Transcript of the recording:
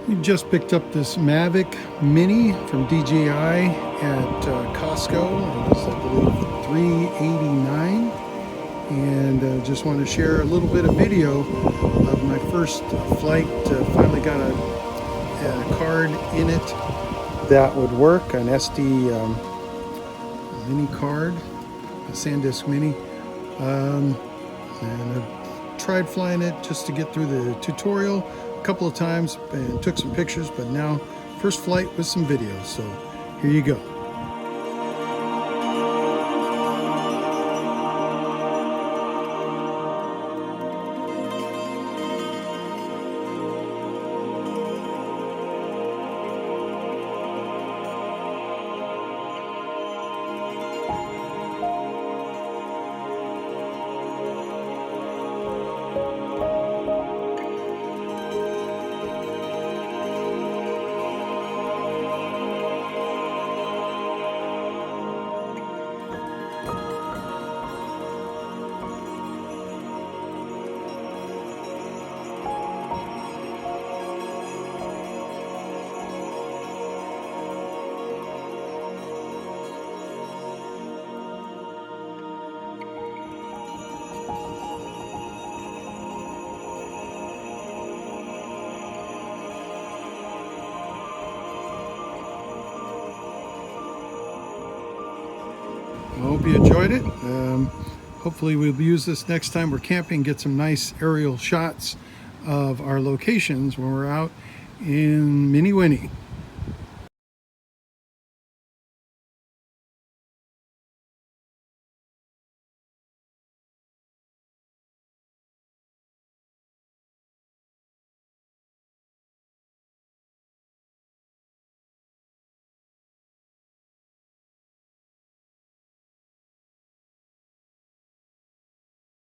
We just picked up this Mavic Mini from DJI at Costco. It was, I believe, $389. And just want to share a little bit of video of my first flight. Finally got a card in it that would work, an SD mini card, a SanDisk Mini. And I tried flying it just to get through the tutorial a couple of times and took some pictures, but now first flight with some video. So here you go. I hope you enjoyed it. Hopefully we'll use this next time we're camping, get some nice aerial shots of our locations when we're out in Mini Winnie.